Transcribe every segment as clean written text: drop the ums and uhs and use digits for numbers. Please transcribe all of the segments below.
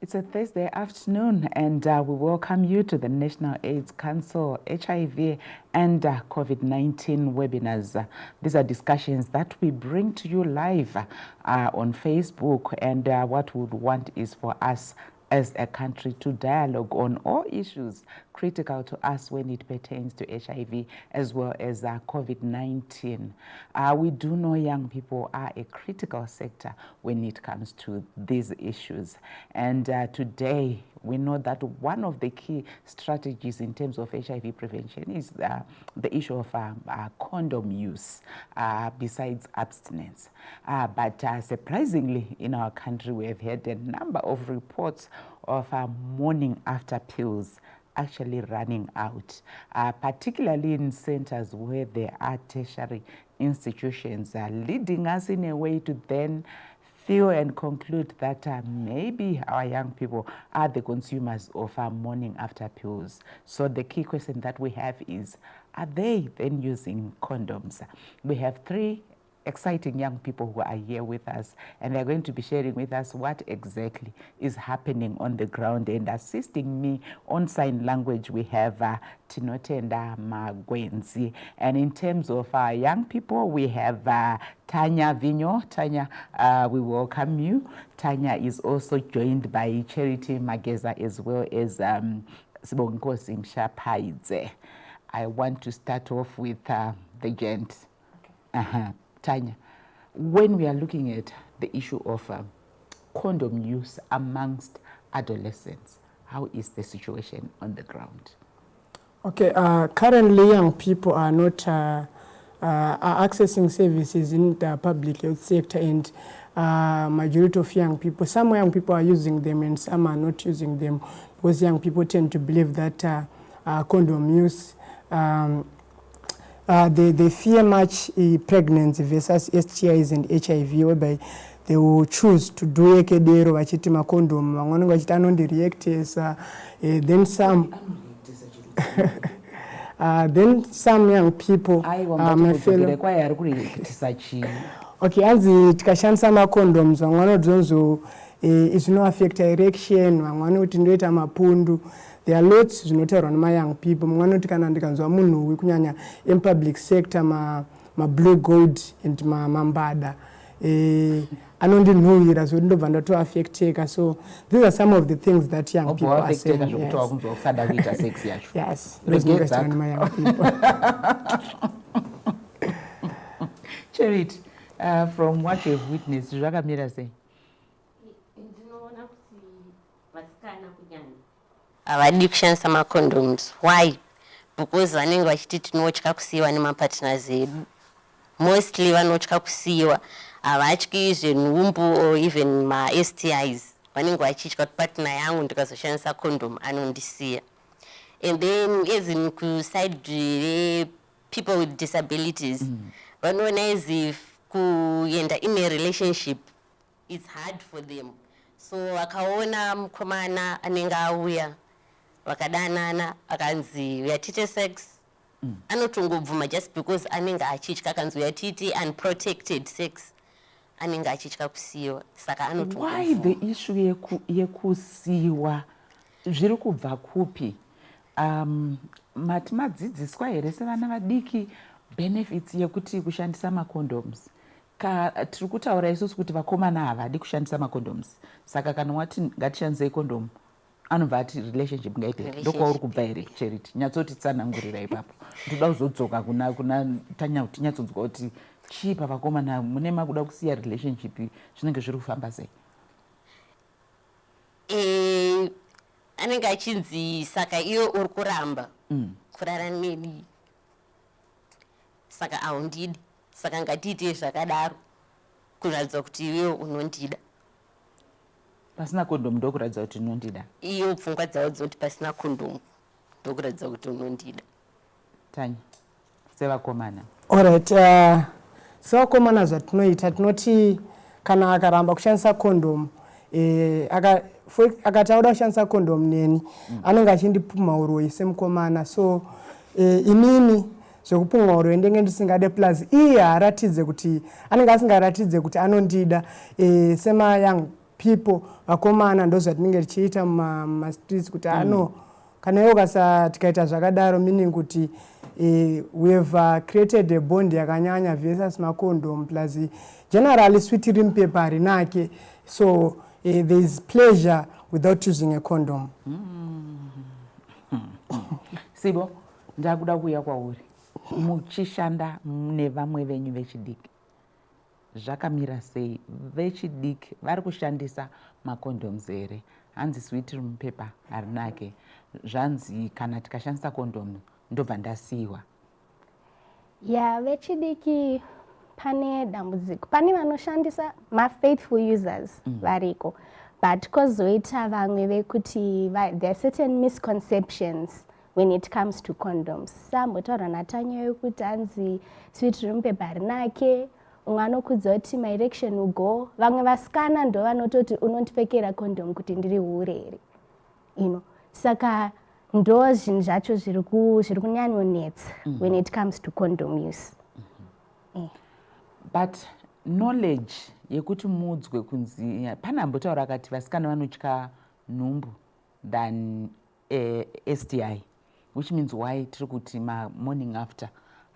It's a Thursday afternoon, and we welcome you to the National AIDS Council HIV and COVID-19 webinars. These are discussions that we bring to you live on Facebook, and what we would want is for us as a country to dialogue on all issues critical to us when it pertains to HIV as well as COVID-19. We do know young people are a critical sector when it comes to these issues. And today, we know that one of the key strategies in terms of HIV prevention is the issue of condom use besides abstinence. But surprisingly, in our country, we have had a number of reports of morning after pills actually running out, particularly in centers where there are tertiary institutions, leading us in a way to then feel and conclude that maybe our young people are the consumers of morning after pills. So the key question that we have is, are they then using condoms? We have three exciting young people who are here with us, and they're going to be sharing with us what exactly is happening on the ground. And assisting me on sign language, we have Tinotenda Magwenzi. And in terms of young people, we have Tanya Vinyo. Tanya, we welcome you. Tanya is also joined by Charity Mageza as well as Sibonkosi Mshapaidze. I want to start off with the gent. Okay. Tanya, when we are looking at the issue of condom use amongst adolescents, how is the situation on the ground? Okay, currently young people are not are accessing services in the public health sector, and majority of young people, some young people are using them and some are not using them, because young people tend to believe that condom use they fear much pregnancy versus STIs and HIV, whereby they will choose to do ekedero vachiita maCondom, vamwe vachita anondireactors, then some then some young people my fellow okay, anzi tikashandisa maCondoms vamwe vanodzozo izvino affect erection, vamwe vanoti ndoita mapundu. There are lots zvinotaurwa nema-young people. Mumwe anoti kana ndikanzwa munhuwi kunyanya in-public sector ma-blue gold and mambada anondinhuhwira zvokuti ndobva ndatoaffecteka. So these are some of the things that young people are saying. Yes, ndozvinotaurwa nema-young people. Charity, from what you've witnessed, zvakamira sei? Ndinoona kuti vasikana kunyanya havadi kushandisa maCondoms. Why? Because vanenge vachiti tinotya kusiyiwa nemapartners edu. Mostly vanotya kusiyiwa, havatyi zvenhumbu or even ma-STIs. Vanenge vachitya kuti partner yangu ndikazoshandisa condom anondisiya. And then as in kuside people with disabilities, vanoona as if kuenda in a relationship, it's hard for them. So vakaona mukomana anenge auya vakadanana akanzi uyatite sex, anotongobvuma just because anenge achitya. Akanzi uyatiti unprotected sex, anenge achitya kusiyiwa, saka anotongobvuma. Why the issue yekusiyiwa zviri kubva kupi? Mati madzidziswa here sevana vadiki benefits yekuti kushandisa maCondoms? Tiri kutaura isusu kuti vakomana havadi kushandisa maCondoms, saka kana wati ngatishandisei condom anobva ati relationship ngaipere. Ndokwauri kubva here Charity? Nyatsoti tsanangurira ipapo. Ndoda kuzodzoka kuna Tanya kuti nyatsodzwa kuti chipa vakomana mune makuda kusiya relationship zvinenge zviri kufamba sei? Anenge achinzi saka iwe uri kuramba kurara neni, saka haundidi, saka ngatiite zvakadaro kuratidza kuti iwe unondida. Pasina condom ndokuratidza kuti unondida. Iyo pfungwa dzavo dzoti pasina condom ndokuratidza kuti unondida. Tanya, sevakomana. Alright, sevakomana zvatinoita tinoti kana akaramba kushandisa condom, akati auda kushandisa condom neni, anenge achindipuma uroi semukomana. So inini zvekupumwa uroi ndenge ndisingade, plus iye haratidze kuti anenge asingaratidze kuti anondida sema young people vakomana ndo zvatinenge tichiita mumastreets kuti ano kana iwo tikaita zvakadaro meaning kuti we have created a bond yakanyanya versus maCondom plus generally sweet rim paper harinake, so there is pleasure without using a condom. Sibo, ndakuda kuuya kwauri muchishanda nevamwe venyu vechidiki zvakamira sei? Vechidiki vari kushandisa macondoms here? Hanzi sweet room paper harinake, zvanzi kana tikashandisa condom ndobva ndasiyiwa. Vechidiki pane dambudziko, pane vanoshandisa faithful users variko, but kozoita vamwe vekuti there are certain misconceptions when it comes to condoms. Sambotaura natanyo yokuti hanzi sweet room paper harinake, unganokudza kuti my erection will go. Vamwe vasikana ndo vanototi unondipfekera condom kuti ndiri hurere, saka ndo zvinhu zvacho zviri kunyanyonetsa when it comes to condom use. But knowledge yekuti mudzwe kunzi pana ambotaura akati vasikana vanotya nhumbu than STI, which means why tiri kuti morning after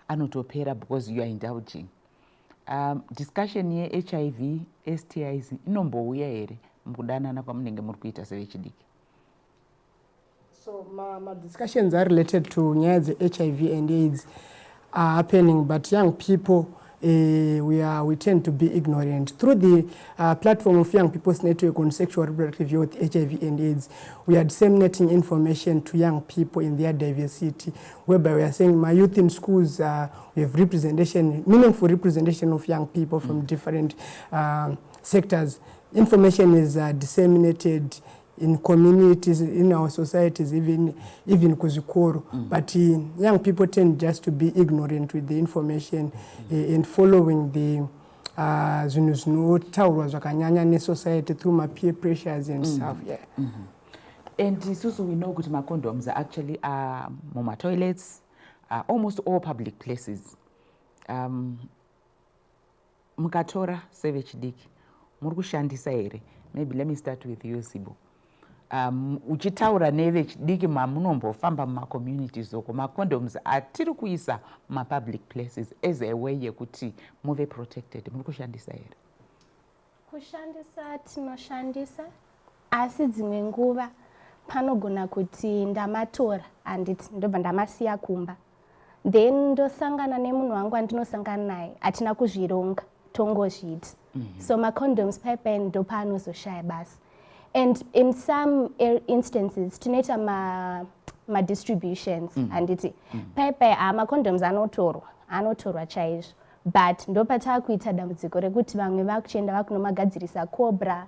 anotopera because you are indulging. Discussion ye HIV STIs inombouya here mukudanana kwamunenge muri kuita sevechidiki? So my discussions are related to HIV and AIDS are happening, but young people we tend to be ignorant. Through the platform of Young People's Network on Sexual Reproductive Health, HIV and AIDS, we are disseminating information to young people in their diversity, whereby we are saying my youth in schools, we have representation, meaningful representation of young people from different sectors. Information is disseminated in communities, in our societies, even kuzikoro. But young people tend just to be ignorant with the information and following the zvinotaurwa zvakanyanya nesociety through my peer pressures and stuff. And also we know that macondoms are actually moma toilets, almost all public places. Mukatora sevechidiki muri kushandisa here? Maybe let me start with you, Sibo. Uchitaura nevechidiki mamunombofamba mumacommunities oko macondoms atiri kuisa mumapublic places as a way yekuti muve protected, muri kushandisa here? Kushandisa tinoshandisa, asi dzimwe nguva panogona kuti ndamatora anditi ndobva ndamasiya kumba, then ndosangana nemunhu wangu andinosangana naye atina kuzvironga tongozviita. So macondoms pipe ndo paanozoshaya basi. And in some instances, tinoita ma distributions, handiti. Pepe macondoms anotorwa chaizvo. But ndopata kuita dambudziko rekuti vamwe vakuchenda vakunomagadzirisa cobra.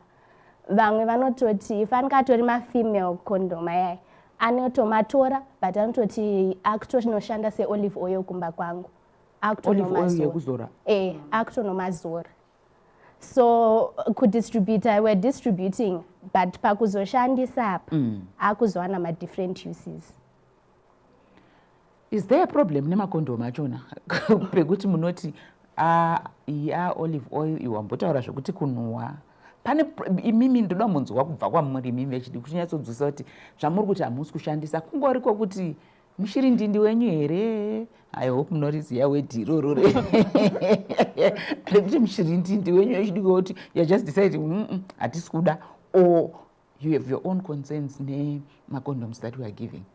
Vamwe vanototi fanikatori female condom ayai. Anotomatora, but anototi akutoshanda se olive oil kumba kwangu. Olive oil yekuzora? Akutonomazora. So kudistributor, we're distributing, but pakuzoshandisa apa akuzowana ma different uses. Is there a problem nemacondom achona? Pekuti munoti olive oil iwambotaura zvokuti kunhuhwa. Pane imimi ndoda munzwa kubva kwamuri imimi vechidiki kuchinyatsodzisa kuti zvamuri kuti hamusi kushandisa kungoriko kuti mushiri ndindi wenyu here? I hope munoriziva wedhi iroro rekuti mushiri ndindi wenyu vechidiki kuti you just decide hatisi kuda, or you have your own concerns nemacondoms that we are giving.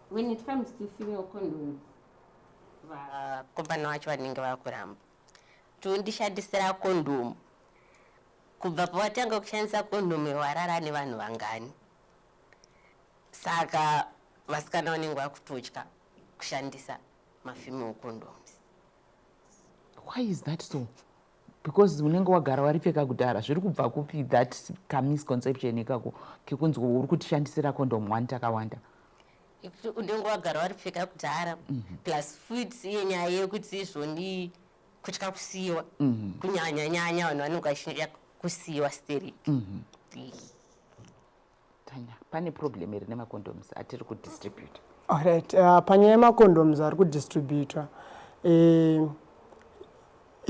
When it comes to female condoms, vakomana vacho vanenge vakuramba tondishandisira condom kubva pavatanga kushandisa condom warara nevanhu vangani, saka vasikana vanenge vakutotya kushandisa mafemale condoms. Why is that so? Because unenge wagara waripfeka kudhara, zviri kubva kupi that misconception ikako kekunzi uri kutishandisira condom one takawanda? Unenge wagara waripfeka kudhara plus futi yenyaya yekuti izvoni kutya kusiyiwa kunyanya-nyanya vanhu vanenge vachinja kusiyiwa stereki. Tanya, pane problem here nemacondoms atiri kudistribute? Alright, panyaya yemacondoms ari kudistributor,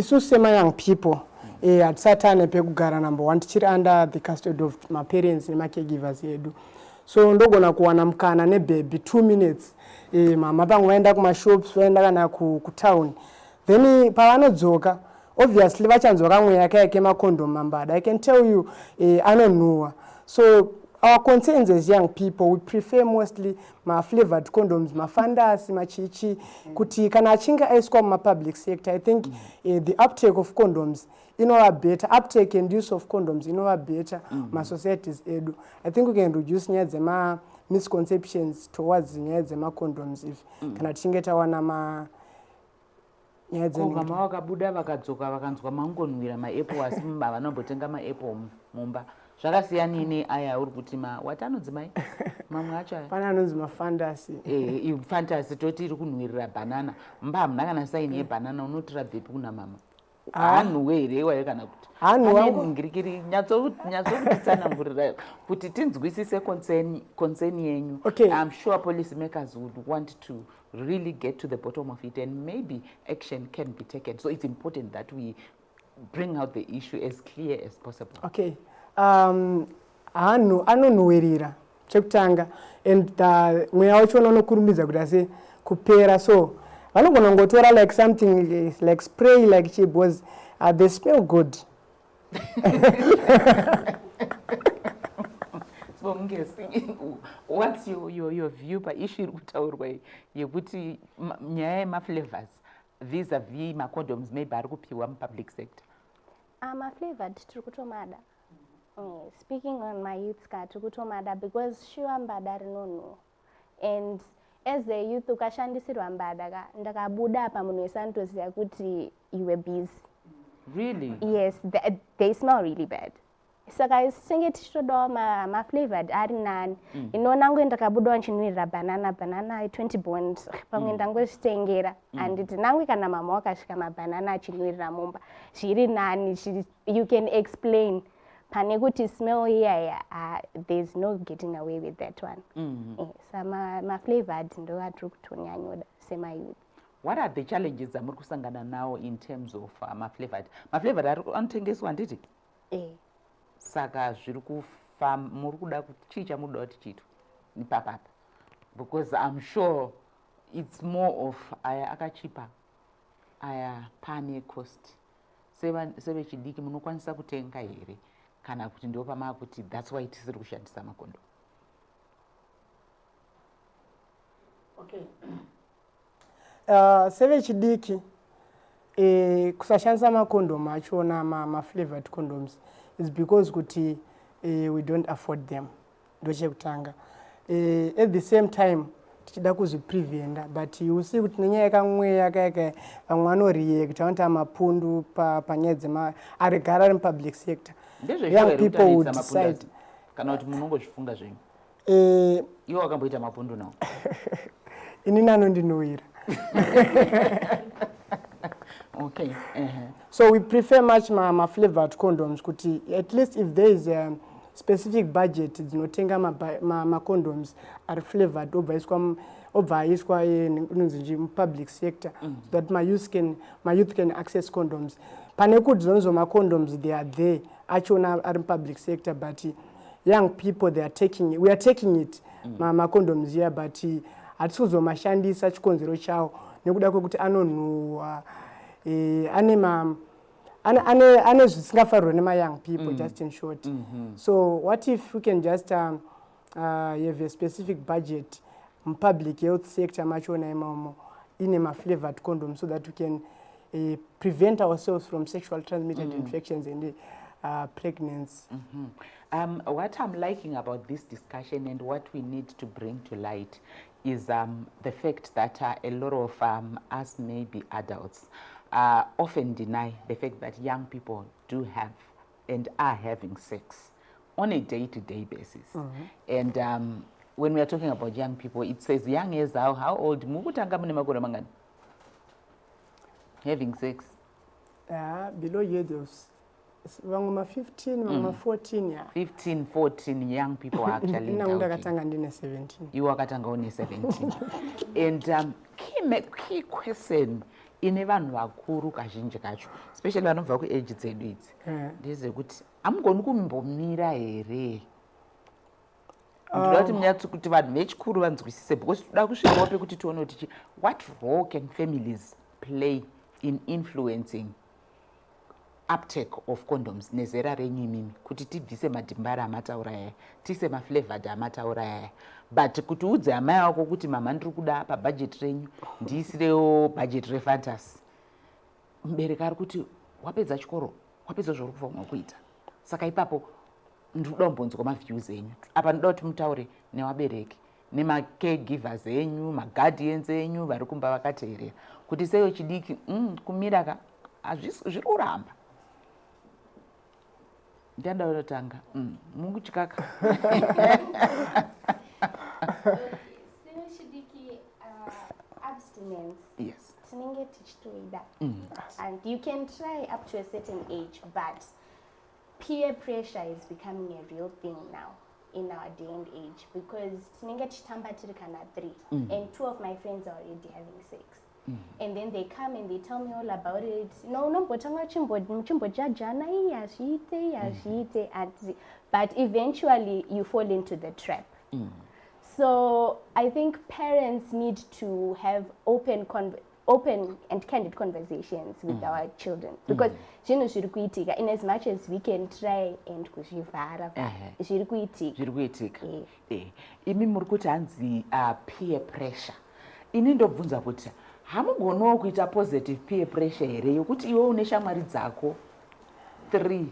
isu sema young people hatisatane pekugara number 1 tichiri under the custody of my parents nemacaregivers yedu. So ndogona kuwana mukana nebaby 2 minutes mama pangu vaenda kumashops vaenda kana kutown, then pavanodzoka obviously vachanzwa mweya yake maCondom mambada. I can tell you anonhuhwa. So our concerns as young people, we prefer mostly flavored condoms, fantasy, machichi, kuti kana achinga aiswa public sector. I think the uptake of condoms better, uptake and use of condoms better societies edu. I think we can reduce nyaya misconceptions towards nyaya condoms if kana tichinge tawana kama wakabuda vakadzoka vakanzwa maungonwira maapple asi vanombotenga maapple mumba zvakasiyana neaya uri kuti watanodzimai mamwe acho aya pana anonzi mafantasy fantasy toti iri kunwirira banana mba hamuna kana saini yebanana unotora bhepi kuna mama hanhuwe here iwayo kana kuti ngirikiri nyatsokutitsanangurira kuti tinzwisise concern yenyu. I'm sure policy makers would want to really get to the bottom of it and maybe action can be taken. So it's important that we bring out the issue as clear as possible. Okay. Anonhuwirira chekutanga and mweya wacho unokurumidza kuti ase kupera, so vanogona ngotora like something like spray like chibos, they smell good. So what's your view paissue iri kutaurwa yekuti nyaya yemaflavors vis-a-vis macondoms maybe ari kupiwa mupublic sector? Maflavored tiri kutomada. Speaking on my youth card tiri kutomada because sure mbada rinonhuhwa, and as a youth ukashandisirwa mbada ndakabuda apa munhu wese anotoziva kuti iwe busy. Really? Yes, they smell really bad. Saka singe tichitodawo maflavored ari nani. Inoona ngo ndakabudawo nchinwirira banana 20 bond pamwe ndangozvitengera anditi nangwe kana mama wakasvika mabanana achinwirira mumba zviri nani, you can explain. Pane kuti smell here, there's no getting away with that one. So maflavored ndo atiri kutonyanyoda sema youth. What are the challenges amuri kusangana now in terms of maflavored? Maflavored anotengeswa handiti? Saka zviri muri kuda kuti chii chamunoda kuti chiitwe ipapapa? Because I'm sure it's more of aya akachipa, aya pane cost. Sevechidiki munokwanisa kutenga here kana kuti ndo pama kuti that's why tisiri kushandisa maCondom? Okay. Sevechidiki kusashandisa maCondom achona flavored condoms is because kuti we don't afford them. Ndochekutanga. At the same time tichida kuzvipreventa, but you see kuti nenyaya yakamweya kaka vamwe vanoreact vanoti mapundu panyaya dzema arigara ari public sector. Young people would decide. Kana kuti munongozvifunga zvenyu iwo wakamboita mapundu nawo? Inini anondinhuhwira. Okay. So we prefer much flavored condoms kuti at least if there is a specific budget dzinotenga macondoms are flavored obva aiswa nonzi public sector so that my youth can access condoms. Pane kuti zonzo macondoms they are there achona ari public sector, but young people we are taking it macondoms here, but hatisi kuzomashandisa chikonzero chawo nekuda kwekuti anonhuhwa ane zvisingafarirwe nema-young people, just in short. So what if we can just have a specific budget public health sector machona imomo ine flavored condoms so that we can prevent ourselves from sexual transmitted infections and pregnancy. What I'm liking about this discussion and what we need to bring to light is the fact that a lot of us, maybe adults, often deny the fact that young people do have and are having sex on a day-to-day basis. And when we are talking about young people, it says young as how old? Mukutanga mune makore mangani having sex? Below years of 15, 14, yeah. 15, 14 young people are actually indulging. 17. You are only 17. And key question ine vanhu vakuru kazhinji kacho, especially vanobva kuage dzedu idzi, ndezekuti hamugoni kumbomira here. Ndoda kuti munyatsi kuti vanhu vechikuru vanzwisise, because toda kusvikawo pekuti tione kuti what role can families play in influencing uptake of condoms nezera renyu imimi, kuti tibvise madhimbara amataura yaya, tiise maflavored amataura yaya, but kuti udze hama yako kuti mama ndiri kuda pabudget renyu ndiisirewo budget refantasy, mubereki ari kuti wapedza chikoro, wapedza zvauri kufanirwa kuita. Saka ipapo ndinoda kumbonzwa maviews enyu. Apa ndinoda kuti mutaure nevabereki, nemacaregivers enyu, maguardians enyu vari kumba vakateerera, kuti sei Vechidiki kumira ka zviri kuramba. Ndianda unotanga munguchikaka. Vechidiki, abstinence. Yes. Tinenge tichitoida. And you can try up to a certain age, but peer pressure is becoming a real thing now in our day and age, because tinenge tichitamba tiri kana 3 and 2 of my friends are already having sex. And then they come and they tell me all about it. No, unombotanga chimbojajana yazviite, but eventually you fall into the trap. So I think parents need to have open and candid conversations with our children, because in as much as we can try and kuzvivhara zviri kuitika. Imi muri kuti hanzi peer pressure. Ini ndobvunza kuti hamugonawo kuita positive peer pressure here yokuti iwe une shamwari dzako 3,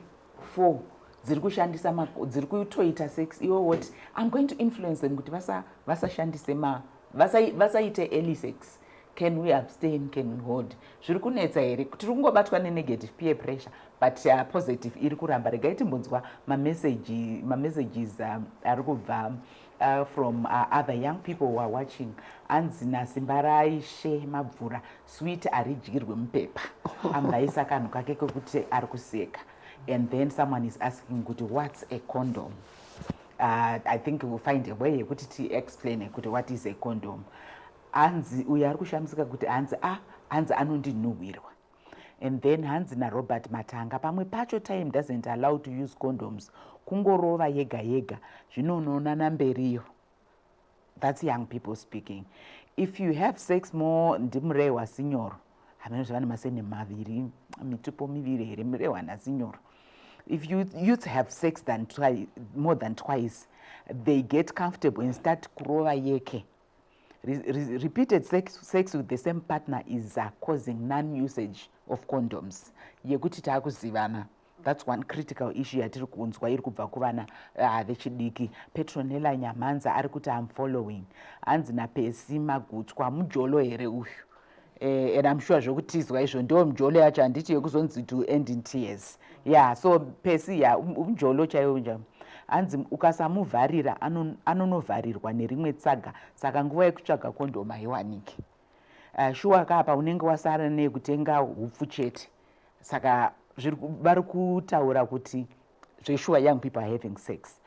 4 dziri kushandisa dziri kutoita sex, iwe what I'm going to influence them kuti vasashandise vasaite early sex. Can we abstain? Can we hold? Zviri kunetsa here kuti tiri kungobatwa negative peer pressure, but positive iri kuramba. Regai timbonzwa messages ari kubva from other young people who are watching. Anzi nasimba raishe mabvura sweet aridyirwe mupepa ambaisa kanhu kake kekuti ari kuseka. And then someone is asking kuti what's a condom? I think we'll find a way yekuti ti explain kuti what is a condom. Hanzi uyo ari kushamisika kuti hanzi anondinhuhwirwa. And then hanzi naRobert Matanga, pamwe pacho time doesn't allow to use condoms, kungorova yega zvinoonana mberiyo. That's young people speaking. If you have sex more ndimurehwa sinyoro, hamene zvavana masene maviri mitupo miviri here murehwa nasinyoro. If youths have sex more than twice, they get comfortable and start kurova yeke. Repeated sex with the same partner is causing non-usage of condoms. Yekuti taakuzivana. That's one critical issue yatiri kunzwa iri kubva kuvana vechidiki. Petronella Nyamanza ari kuti I'm following. Hanzi naPesi Magutswa mujolo here uyu. And I'm sure zvokutizwa izvo ndo mujolo yacho handiti yekuzonzi to end in tears. Yeah, so Pesi mujolo chaiwo njani. Hanzi ukasamuvharira anonovharirwa nerimwe tsaga, saka nguva yekutsvaga kondoma haiwaniki. Shuwa kapa unenge wasara nekutenga hupfu chete. Saka vari kutaura kuti zveshuwa young people are having sex.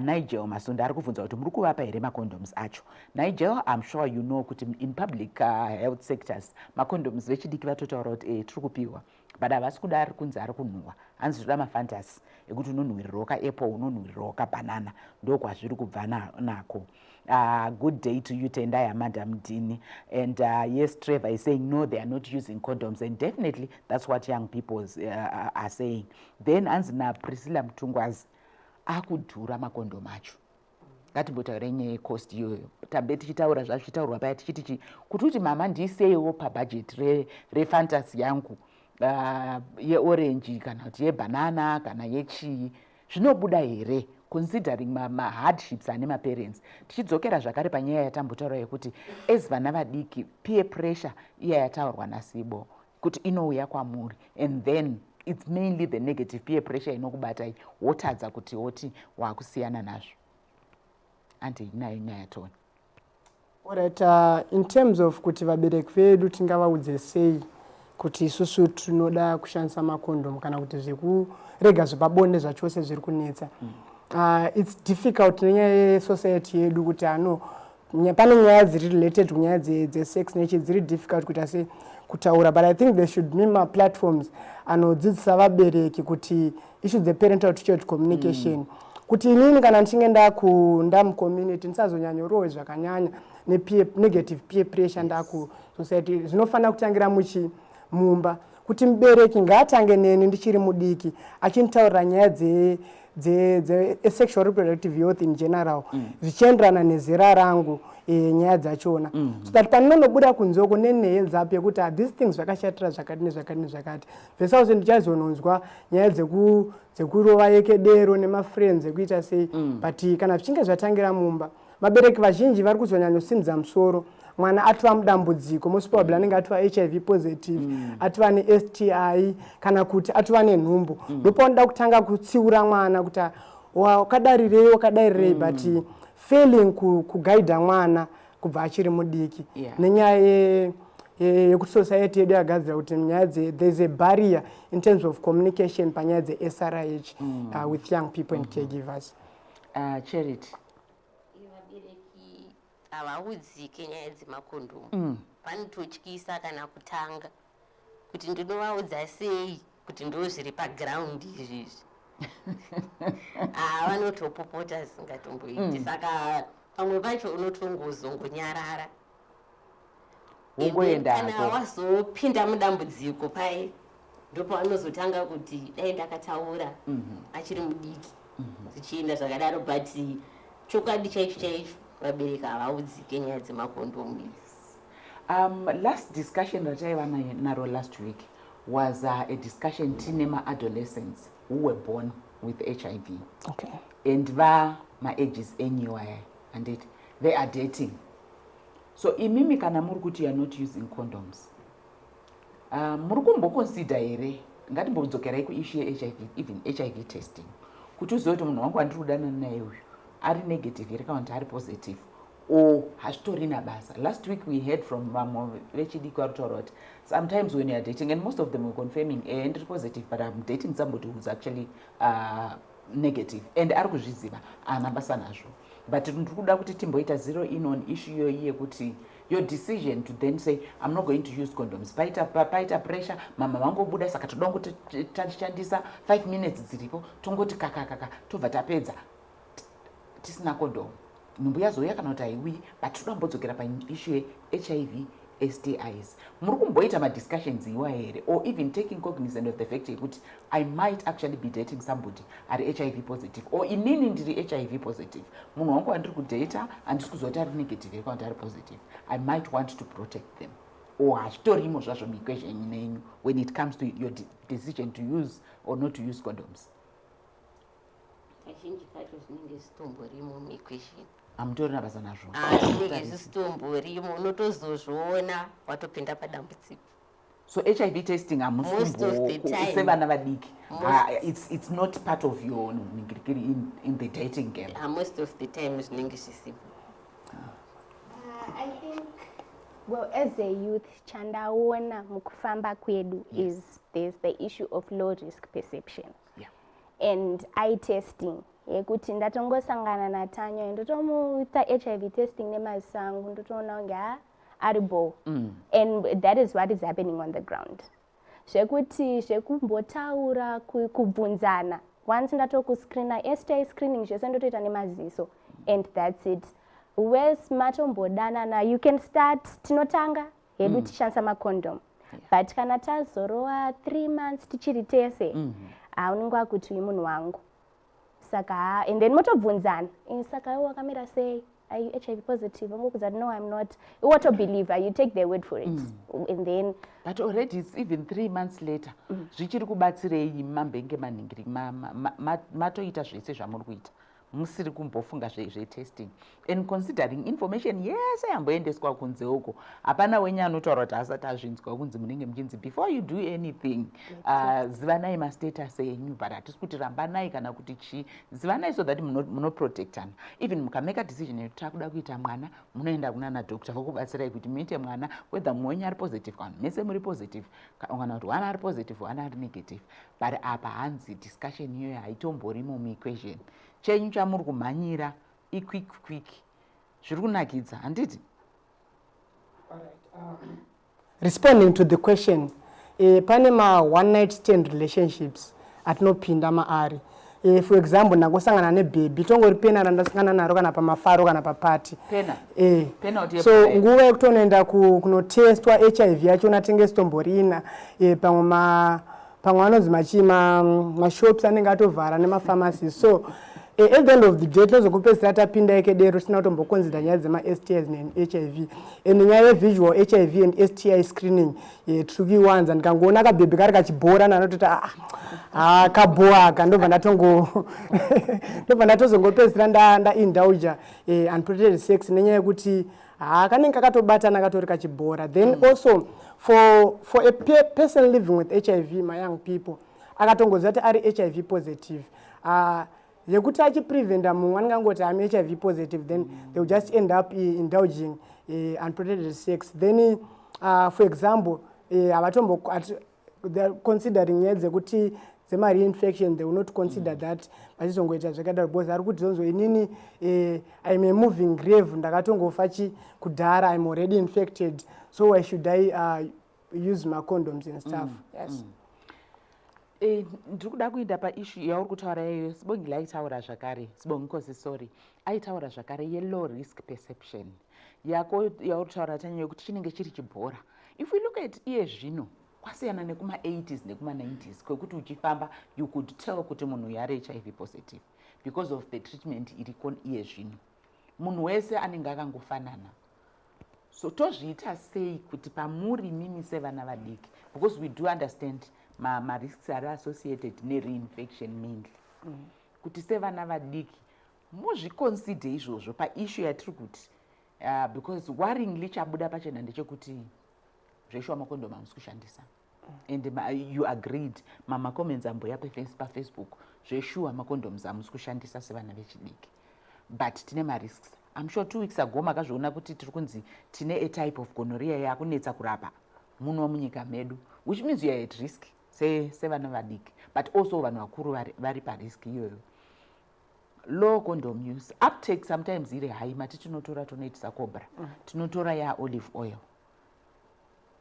Nigel Masunda ari kubvunza kuti muri kuvapa here macondoms acho. Nigel, I'm sure you know kuti in public health sectors macondoms vechidiki vatotaura kuti tiri kupiwa, but havasi kudari kunzi ari kunhuhwa. Hanzi zvoda mafantasi ekuti unonhuhwirirawo kaapple, unonhuhwirirawo kabanana, ndokwazviri kubva nako. Good day to you, Tendai Madam Dini. And yes, Trevor is saying no, they are not using condoms, and definitely that's what young people are saying. Then Anzina Priscilla Mtungwazi akudhura makondom acho. Ngatimbotaura nyaya yecost iyoyo. Tambe tichitaura zvazvitaurwa paya tichiti kuti mama ndiisewo pabudget refantasy yangu yeorange kana kuti yebanana kana yechii, zvinobuda here considering hardships ane maparents. Tichidzokera zvakare panyaya yatambotaura yekuti as vana vadiki peer pressure iya yataurwa naSibo kuti inouya kwamuri, and then it's mainly the negative peer pressure inokubatai wotadza kuti woti wakusiyana nazvo. Andi inayo nyaya toni. Alright, in terms of kuti vabereki vedu tingavaudze sei kuti isusu tinoda kushandisa makondom kana kuti zvekurega zvepabonde zvachose zviri kunetsa. It's difficult nenyaya yesociety yedu kuti pane nyaya dziri related kunyaya dzesex nature dziri difficult kuti ase kutaura, but I think they should mima platforms anodzidzisa vabereki kuti issues the parental to child communication kuti inini kana ndichinge ndamucommunity ndisazonyanyorowe zvakanyanya negative peer pressure ndaku society zvinofanira kutangira mumba kuti mubereki ngaatange neni ndichiri mudiki achintaurira nyaya sexual reproductive health in general zvichienderana nezera rangu nyaya dzachona so that paninonobuda kunzoko nenhenzapi yekuti these things zvakashatira zvakati nezvakati nezvakati vesauze ndichazononzwa nyaya dzekurova yekedero nemafriends ekuita sei but kana zvichinge zvatangira mumba vabereki vazhinji vari kuzonyanyosimudza musoro mwana atova mudambudziko most probably anenge atova HIV positive atova neSTI kana kuti atova nenhumbu ndopanoda kutanga kutsiura mwana kuti wakadarirei but failing kugaidha mwana kubva achiri mudiki nenyaya yekuti society yedu yagadzira kuti nyaya there's a barrier in terms of communication panyaya dzeSRH with young people and caregivers. Charity, havaudzike nyaya dzemakondomu vanototyisa kana kutanga kuti ndinovaudza sei kuti ndo zviri paground izvizvi vanotopopota zvingatomboiti saka pamwe pacho unotongozongonyarara kana wazopinda mudambudziko pai ndipo vanozotanga kuti dai ndakataura achiri mudiki zvichienda zvakadaro but chokwadi chaicho chaicho vabereki havaudzike nyaya dzemakondomu. Last discussion that I naro last week was a discussion tinema adolescents who were born with HIV. Okay. And my ages anyway, and they are dating. So imimi kana muri kuti you are not using condoms. Muri kumboconsider here ngatimbodzokera kuissue HIV, even HIV testing. Kuti uzive kuti munhu wangu wandiri kudana naye uyu ari negative here kana kuti ari positive or hazvitorina basa. Last week we heard from Vechidiki kuti sometimes when you are dating, and most of them were confirming and positive, but I'm dating somebody who's actually negative and ari kuzviziva ana basa nazvo. But ndikuda kuti timboita zero in on issue yoyiye kuti your decision to then say I'm not going to use condoms paita pressure mama vangobuda saka toda kuti tachishandisa 5 minutes dziripo tongoti kakakaka tobva tapedza tisina condom. Nhumbu yazouya kana kuti haiwi but toda kumbodzokera paissue HIV STIs. Muri kumboita madiscussions iwa here or even taking cognizance of the fact that I might actually be dating somebody ari HIV positive or inini ndiri HIV positive. Munhu wangu andiri kudata andisi kuzoti ari negative kana kuti ari positive. I might want to protect them. Or hazvitorimo zvazvo muequation yenyu when it comes to your decision to use or not to use condoms. Kazhinji kacho zvinenge zvitomborimo muequation. Amutorina basa nazvo. Zvinenge zvitomborimo unotozozviona watopinda padambudziko. So HIV testing sevana vadiki. It's not part of your in the dating game. Most of the time zvinenge zvisimo. I think, well, as a youth, chandaona mukufamba kwedu is there's the issue of low risk perception. Yeah. And eye testing. Yekuti ndatongosangana naTanyo ndotomuita HIV testing nemazisangu ndotoona unge aribo. And that is what is happening on the ground. Zvekuti zvekumbotaura kubvunzana. Once ndatokuscreena STI screening zvese ndotoita nemaziso and that's it. Where's matombodana na you can start tinotanga hedu tishandisa maCondom. But kana tazorowa 3 months tichiri tese unenge akuti uyu munhu wangu. Saka and then motobvunzana saka iwe wakamira sei, are you HIV positive? Ungokuza no I'm not. You want to believe you take their word for it and then but already it's even 3 months later zvichiri kubatsirei mambenge maningiri matoita zvese zvamuri kuita musiri kumbofunga zvetesting and considering information yese yamboendeswa kunze uko hapana wenye anotaura kuti asati azvinzwa kunzi munenge muchinzi before you do anything zivanai mastatus enyu but hatisi kuti rambanai kana kuti chii zivanai so that munoprotectana even mukameka decision yekuti takuda kuita mwana munoenda kunana doctor vokubatsirai kuti muite mwana whether mumwe wenyu ari positive kana mese muri positive kana kuti wana ari positive wana ari negative but apa hanzi discussion iyoyo haitomborimo muequation chenyu chamuri kumhanyira quick zviri kunakidza handiti. responding to the question, pane ma one night stand relationships atinopinda maari. For example, ndangosangana nebaby tongori pena randasangana naro kana pamafaro kana papati. So nguva yekutonoenda kunotestwa HIV yacho natengeswa mborina pamwe vanonzi mashops anenge atovhara nemapharmacies. So at the end of the day tinozokupedzisira tapinda ekedero tisina kutombokonzida nyaya dzema-STIs ne-HIV and nyaya ye-visual HIV and STI screening tikuiwanza. Ndikangoona kabhebhi kari kachibhora nanototi kaboaka ndobva ndatozongopedzisira ndaindulja unprotected sex nenyaya yekuti kanenge kakatobatana katori kachibhora. Then also for a person living with HIV, my young people, akatongoziva kuti ari HIV positive, yekuti achipreventa mumwe anongangoti I'm HIV positive, then they will just end up indulging unprotected sex. Then for example, they're considering nyaya dzekuti dzema-reinfection, they will not consider that vachizongoita zvakadaro because ari kuti zonzo inini I'm a moving grave, ndakatongofa kudhara, I'm already infected, so why should I use macondoms and stuff? Yes. Ndiri kuda kuenda paissue yauri kutaura iyoyo. Sibongi aitaura zvakare, Sibongi Nkosi, sorry, aitaura zvakare ye-low risk perception yako yauri kutaura tanyaya yokuti chinenge chiri chibhora. If we look at iye zvino kwasiyana nekuma-80s nekuma-90s kwekuti uchifamba you could tell kuti munhu yari HIV positive because of the treatment iriko iye zvino. Munhu wese anenge akangofanana. So tozviita sei kuti pamuri mimi sevana vadiki, because we do understand ma-risks are associated ne-reinfection mainly, kuti sevana vadiki muzviconsider izvozvo paissue yatiri kuti because worryingly chabuda pachena ndechekuti zveshuwa makondomu hamusi kushandisa, and you agreed mama-comments amboya pafacebook zveshuwa makondoms hamusi kushandisa sevana vechidiki, but tine ma-risks. I'm sure 2 weeks ago makazviona kuti tiri kunzi tine a type of gonorrhea yakunetsa kurapa munhu munyika medu, which means you are at risk sevana vadiki, but also vanhu vakuru vari parisk iyoyo. Low condom use, uptake sometimes iri high, mati tinotora tonoitisa cobra, tinotora ya olive oil.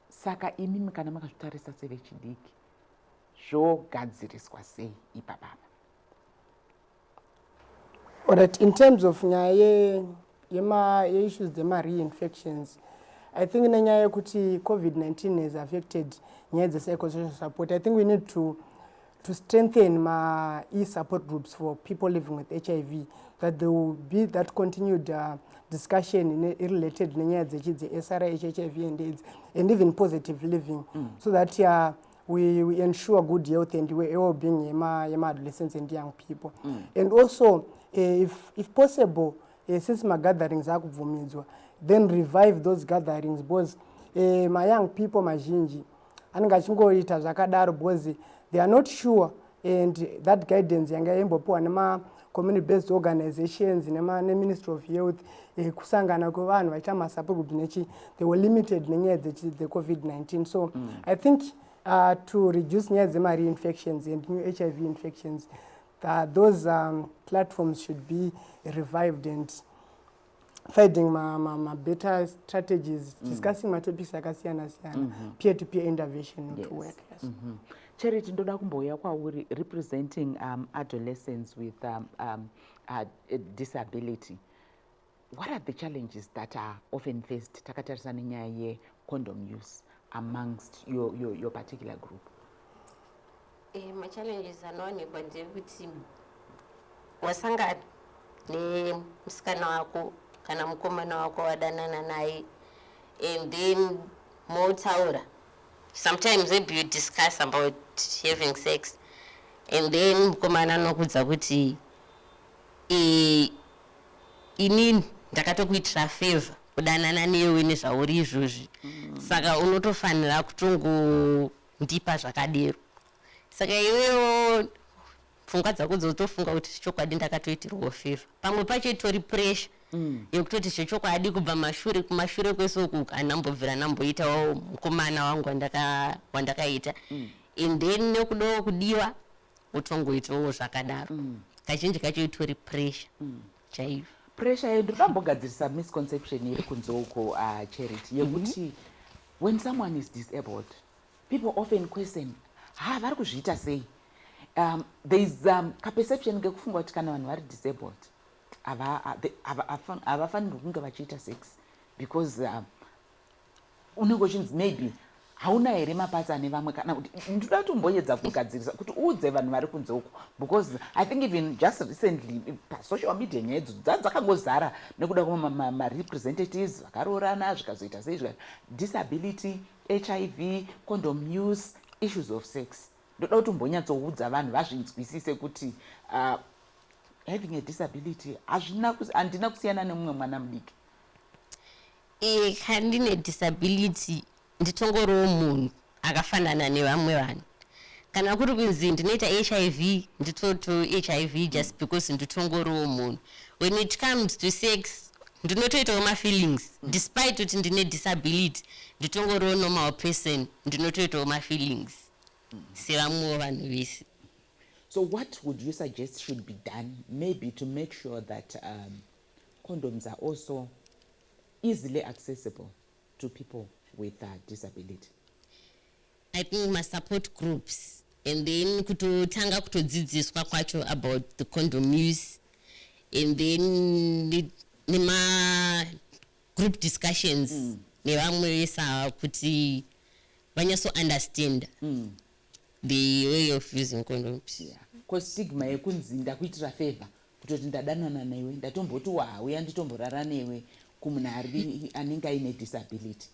Saka imimi kana makazvitarisa sevechidiki zvogadziriswa sei ipapapa? Alright, in terms of nyaya issues dzema-reinfections, I think nenyaya yekuti COVID-19 has affected nyaya dze-psychosocial support, I think we need to strengthen e-support groups for people living with HIV, that there will be that continued discussion related nenyaya dze-SRI, HIV and AIDS, and even positive living, so that we ensure good health and well-being yema-adolescents and young people. And also, if possible, since gatherings are kubvumidzwa, then revive those gatherings, because my young people mazhinji anenge achingoita zvakadaro because they are not sure, and that guidance yanga yembopiwa nema-community based organizations ne-Ministry of Health, kusangana kwevanhu vaita ma-support group nechi, they were limited nenyaya dze-COVID-19. So I think to reduce nyaya dzema-reinfections and new HIV infections, those platforms should be revived and finding better strategies, discussing my topics akasiyana siyana, peer-to-peer intervention to work. Yes. Charity, ndoda kumboya kwauri representing adolescents with a disability. What are the challenges that are often faced takatarisa nenyaya ye-condom use amongst your particular group? My challenges anowanikwa ndekuti wasangana nemusikana wako kana mukomana wako wadanana naye, and then motaura, sometimes maybe you discuss about having sex, and then mukomana anokudza kuti inini ndakatokuitira favor kudanana newe nezvauri izvozvi, saka unotofanira kutongondipa zvakadero. Saka iwewo pfungwa dzako dzotofunga kuti chokwadi ndakatoitirwa favor, pamwe pacho itori pressure yekutoti zvechokwadi kubva kumashure kwese uku anambobvira namboitawo mukomana wangu wandakaita, and then nekudawo kudiwa utongoitawo zvakadaro. Kazhinji kacho itori pressure chaivo. Pressure yedu ndambogadzirisa misconception iri kunze uko Charity yekuti when someone is disabled, people often question, vari kuzviita sei? There is a perception ngekufunga kuti kana vanhu vari disabled havafanirwi kunge vachiita sex because unenge uchinzi maybe hauna here mapatsa ane vamwe kana kuti ndoda kutomboedza kugadzirisa kuti uudze vanhu vari kunze uko, because I think even just recently pasocial media nyaya idzodzo dzakangozara nekuda kwamarepresentatives vakaroorana zvikazoita sei disability, HIV, condom use, issues of sex. Ndoda kutombonyatsoudza vanhu vazvinzwisise kuti having a disability handina kusiyana nemumwe mwana mudiki. Handine disability nditongoriwo munhu akafanana nevamwe vanhu. Kana kuri kunzi ndinoita HIV nditoto HIV just because nditongoriwo munhu. When it comes to sex ndinotoitawo mafeelings despite kuti ndine disability nditongoriwo normal person ndinotoitawo mafeelings sevamwewo vanhu vese. So what would you suggest should be done maybe to make sure that condoms are also easily accessible to people with disability? I think my support groups and then kutotanga kutodzidziswa kwacho about the condom use and then nema group discussions nevamwe vesa kuti vanyaso understand the way of using condoms. Yeah. Because stigma yekunzi ndakuitira favor kutoti ndadanana newe ndatomboti wauya nditomborara newe kumunhu anenge aine disability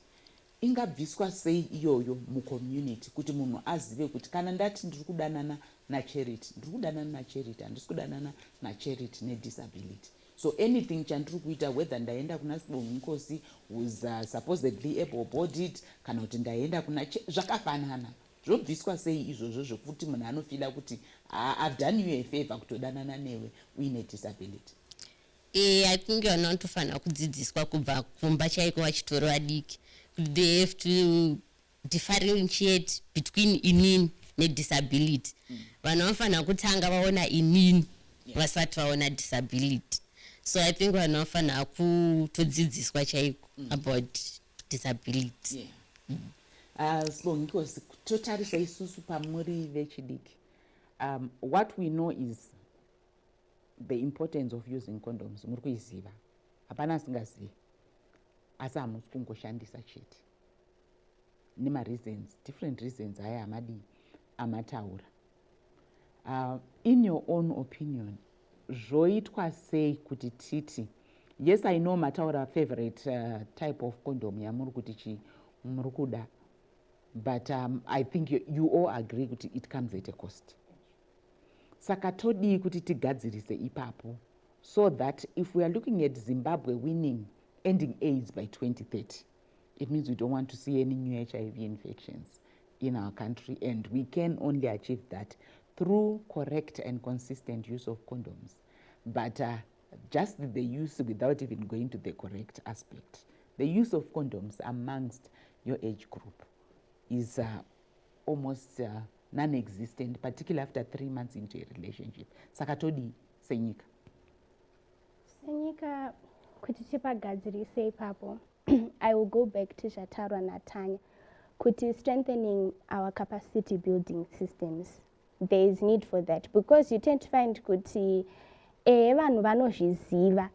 ingabviswa sei iyoyo mucommunity kuti munhu azive kuti kana ndati ndiri kudanana nacharity ndiri kudanana nacharity handisi kudanana nacharity nedisability. So anything chandiri kuita whether ndaenda kuna Sibonginkosi who's supposedly able bodied kana kuti ndaenda kuna zvakafanana zvobviswa sei izvozvo zvokuti munhu anofila kuti I've done you a favor kutodanana newe uine disability. I think you're not tofanira kudzidziswa kubva kumba chaiko vachitori vadiki. They have to differentiate between inini nedisability. Vanhu vanofanira kutanga vaona inini vasati vaona disability. So I think vanhu vanofanira kutodzidziswa chaiko about disability. Sibonginkosi, totarisa isusu pamuri Vechidiki. What we know is the importance of using condoms. Muri kuiziva. Hapana asingazivi. Asi hamusi kungoshandisa chete. Nema reasons, different reasons aya amataura. In your own opinion, zvoitwa sei kuti titi? Yes, I know mataura favorite type of condom yamuri kuti muri kuda. But I think you all agree kuti it comes at a cost. Saka todi kuti tigadzirise ipapo so that if we are looking at Zimbabwe ending AIDS by 2030, it means we don't want to see any new HIV infections in our country, and we can only achieve that through correct and consistent use of condoms. But just the use without even going to the correct aspect. The use of condoms amongst your age group is almost non-existent, particularly after 3 months into a relationship. Sakatodi senyika. Senyika kuti tipagadzirise ipapo. I will go back to Zvatarwa Natanya. Kuti strengthening our capacity building systems. There is need for that because you tend to find kuti vanhu vanozviziva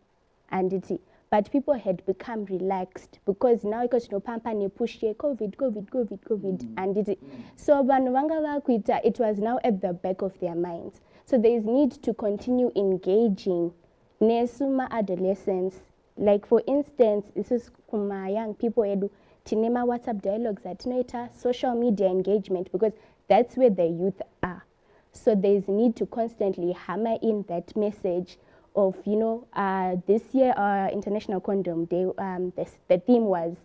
and but people had become relaxed because now because tinopampa nepush COVID and so vanhu vanga vakuita, it was now at the back of their minds. So there is need to continue engaging nesuma adolescents. Like for instance, this is kuma young people edu tinema WhatsApp dialogues atinoita social media engagement because that's where the youth are. So there is need to constantly hammer in that message of, this year International Condom Day, the theme was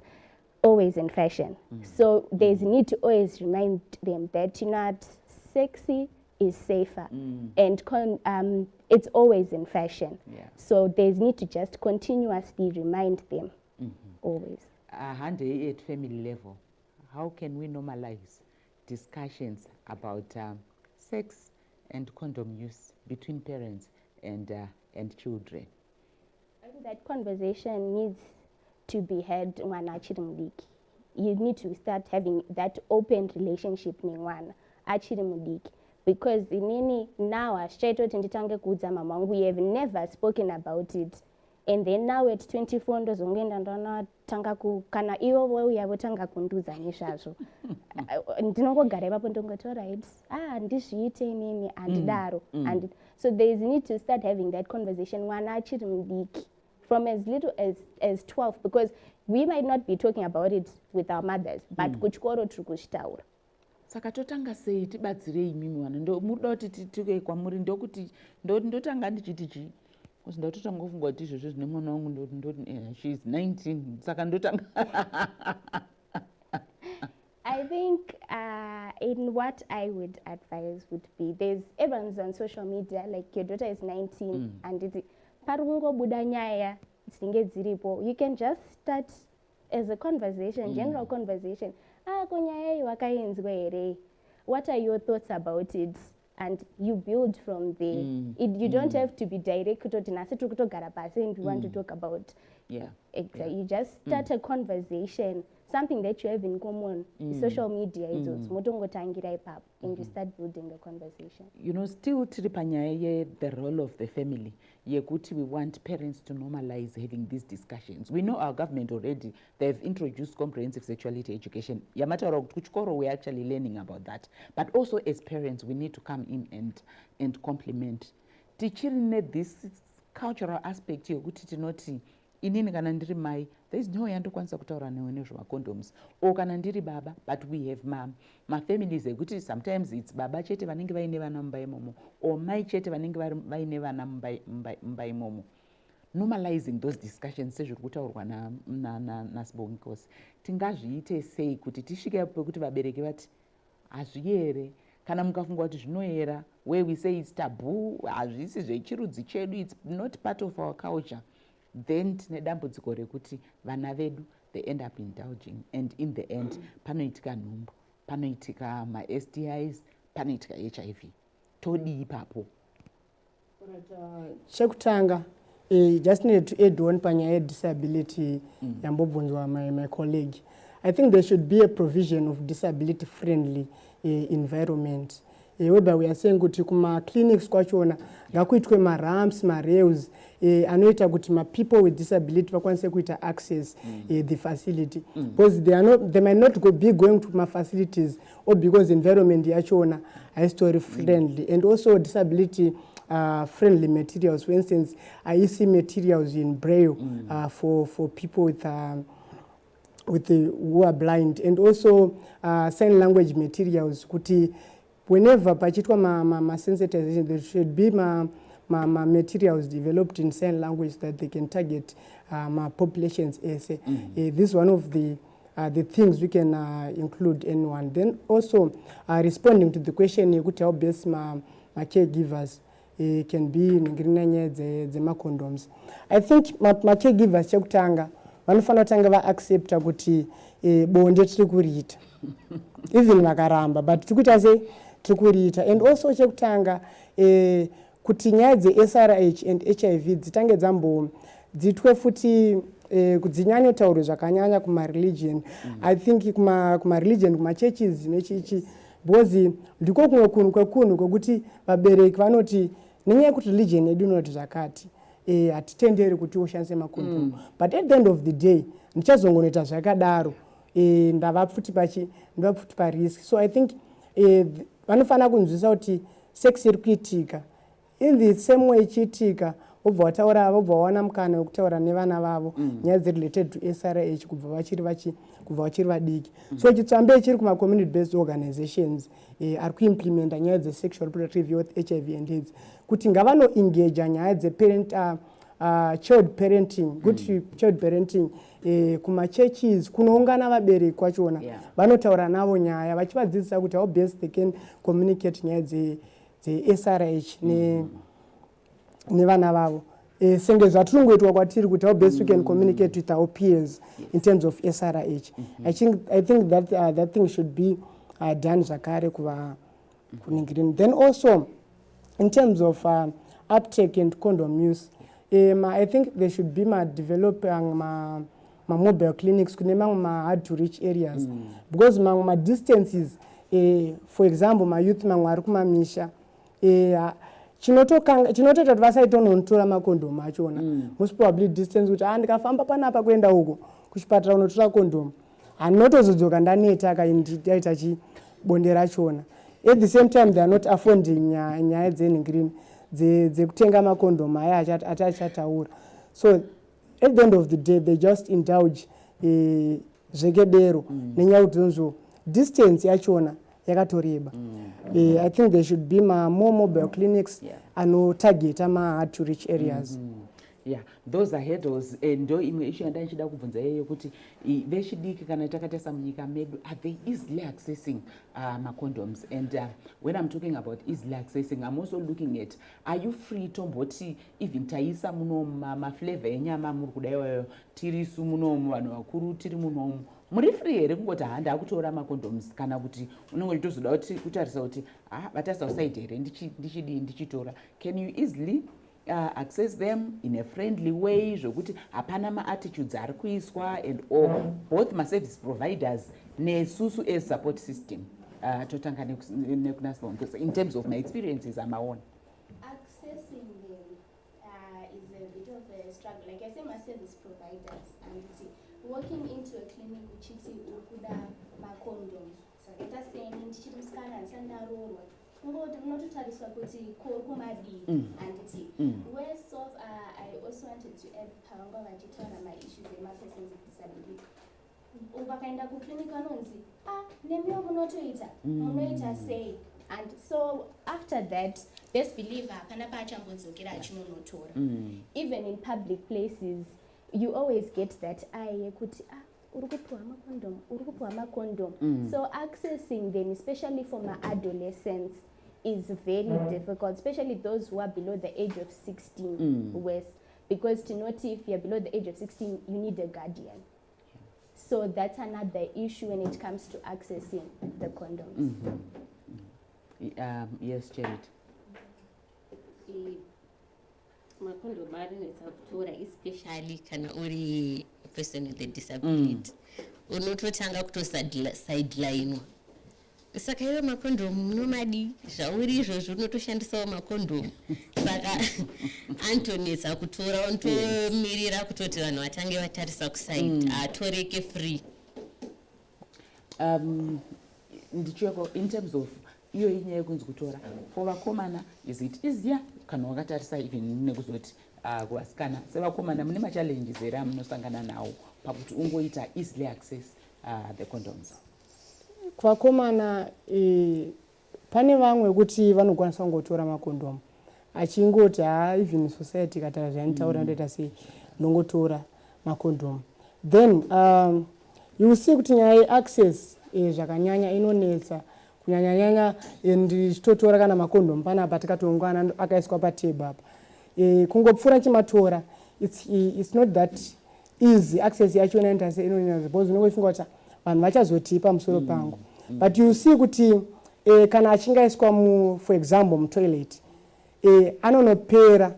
always in fashion. So there's need to always remind them that sexy is safer and it's always in fashion. Yeah. So there's need to just continuously remind them always. At family level, how can we normalize discussions about sex and condom use between parents and children? I think that conversation needs to be had when achiri mudiki. you need to start having that open relationship nemwana achiri mudiki, because inini now hashaitoti nditange kuudza mama wangu, we have never spoken about it, and then now at 24 ndozongoenda ndonatanga kana ivo vouya votanga kundiudza nezvazvo. Ndinongogara ipapo ndongoti alright, ndizviite inini handidaro. So there is need to start having that conversation mwana achiri mudiki from as little as 12, because we might not be talking about it with our mothers, but kuchikoro tiri kuzvitaura. Saka totanga sei tibatsirei imimi wana muda kuti tituke kwamuri ndokuti ndotanga ndichiti chii, because ndototanga kufunga kuti izvozvo zvine mwana wangu ndoti she is 19 saka ndotanga. I think in what I would advise would be, everyone's on social media, like your daughter is 19 and it's parungobuda nyaya dzinenge dziripo, you can just start as a conversation, general conversation. Kunyaya iyi wakainzwa here, what are your thoughts about it? And you build from there. You don't have to be direct kutoti nasi tiri kutogara pasi and we want to talk about. Exactly. You just start a conversation, something that you have in common. Social media is motongotangira ipapo, and you start building a conversation. You know, still tiri panyaya the role of the family. Yekuti we want parents to normalize having these discussions. We know our government already, they've introduced comprehensive sexuality education. Yamataura kuti kuchikoro we're actually learning about that. But also as parents, we need to come in and complement. Tichirine this cultural aspect yekuti tinoti inini kana ndiri mai, there is no way andokwanisa kutaura newe nezvemacondoms. O kana ndiri baba, but we have ma-families ekuti sometimes it's baba chete vanenge vaine vana mumba imomo, or mai chete vanenge vaine vana mumba imomo. Normalizing those discussions sezviri kutaurwa naSibongikosi. Tingazviite sei kuti tisvike pekuti vabereki vati hazviere, kana mukafunga kuti zvinoera, where we say it's taboo, hazvisi zvechirudzi chedu, it's not part of our culture, then tine dambudziko rekuti vana vedu they end up indulging, and in the end panoitika nhumbu, panoitika ma-STIs, panoitika HIV. Todii ipapo? Chekutanga, just need to add one panyaya disability yambobvunzwa my colleague. I think there should be a provision of disability friendly environment. Whereby we are saying kuti kuma clinics kwachona ngakuitwe ma-ramps, ma-rails anoita kuti people with disability vakwanise kuita access the facility, because they might not be going to my facilities, or because environment yachona haistori friendly. And also disability friendly materials, for instance IEC materials in braille for people who are blind, and also sign language materials kuti whenever pachitwa ma sensitization, there should be ma materials developed in sign language that they can target ma populations. This is one of the things we can include in one. Then also responding to the question yekuti how best ma caregivers can be ngrinanye the macondoms. I think ma caregivers chekutanga vanofana kutanga va accepta kuti bonde tiri kuriita even vakaramba, but tiri kuita sei tiri kuriita. And also chekutanga kuti nyaya dze-SRH and HIV dzitange dzitwe futi kudzinyanya tauro zvakanyanya kuma-religion. I think kuma-religion, kuma-churches nechichi, because ndiko kumwe kunhu kwekunhu kwekuti vabereki vanoti nenyaya yekuti religion yedu inoti zvakati, hatitenderi kuti ushandise maCondom. But at the end of the day ndichazongonoita zvakadaro, ndava futi parisk. So I think vanofana kunzwisa kuti sex iri kuitika in the same way ichiitika, vobva vawana mukana wekutaura nevana vavo nyaya related to SRH kubva vachiri vadiki. So chitsvambe chiri kuma community based organizations ari kuimplementa nyaya sexual reproductive health, HIV and AIDS, kuti ngavano engage nyaya child parenting, good child parenting kuma churches kunoungana vabereki kwachona vanotaura navo nyaya vachivadzidzisa kuti how best they can communicate nyaya dze-SRH nevana vavo. Senge zvatiringoitwa kwatiri kuti how best we can communicate with our peers in terms of SRH. I think that thing should be done zvakare kuningirina. Then also in terms of uptake and condom use, I think there should be developing mobile clinics kune mamwe hard to reach areas because mamwe distances for example youth mamwe ari kumamisha chinotoita kuti vasaitonotora makondomu achona most probably distance kuti ndikafamba panapa kuenda uko kuchipatara unotora kondomu handinotozodzoka ndaneta akaitaita chibonde rachona. At the same time they are not affording nyaya dzenhingirini dzekutenga makondomu aya atachataura. So at the end of the day they just indulge zvekedero nenyaya kuti zonzo distance yachona yakatoreba. I think there should be more mobile clinics anotargeta hard to reach areas. Yeah, those are hurdles. Ndo imwe issue yandanchida kubvunza yeyo kuti vechidiki kana takatesa munyika medu are they easily accessing macondoms? And when I'm talking about easily accessing, I'm also looking at, are you free tomboti even taisa munomu maflavor enyama muri kudaiwayo tirisu munomu vanhu vakuru tiri munomu muri free here kungoti handa akutora macondoms kana kuti unenge uchitozoda kuti kutarisa kuti vatarisa kusaidi here ndichitora? Can you easily access them in a friendly way zvokuti hapana ma-attitudes ari kuiswa and or both ma-service providers nesusu as support system? Totanga nekunaswa because in terms of my experiences amaona accessing them is a bit of a struggle. Like I say, ma-service providers and walking into a clinic uchiti ukuda maCondom saketa saying ndichiri musikana ndisandarorwa unototariswa kuti kumadi handiti worse off. I also wanted to add pavanga vachitaura ma-issues ema-persons with disability. Vakaenda kuclinic vanonzi nemiwo munoita sei, and so after that best believe hapana paachambodzokera achinonotora. Even in public places you always get that yekuti uri kupuwa maCondom. So accessing them, especially for my adolescents, is very difficult, especially those who are below the age of 16 worse, because to note if you're below the age of 16 you need a guardian. So that's another issue when it comes to accessing the condoms. Yes, Jared. maCondom arinetsa kutora especially kana uri person with a disability unototanga kutosidelinwa. Saka iwe maCondom munomadi zvauri izvozvo unotoshandisawo maCondom. Saka antonetsa kutora unotomirira kutoti vanhu vatange vatarisa kuside atoreke free. Ndicheko in terms of iyo inyaya yekunzi kutora for vakomana is it easier kana wakatarisa even nekuzoti kuvasikana sevakomana mune machallenges here amunosangana nawo pakuti ungoita easily access the condoms? Kuvakomana pane vamwe kuti vanokwanisa kungotora maCondom achingoti even society kataura zvainitaura ndoita sei nongotora maCondom. Then you will see kuti nyaya yeaccess zvakanyanya inonetsa kunyanya ndichitotora kana maCondom panapa tikatongwana akaiswa patable apa kungopfura chimatora it's not that easy. Access yachona intase inonetsa because unongofunga kuti vanhu vachazotipa musoro pangu. But you see kuti kana achingaiswa for example mutoilet anonopera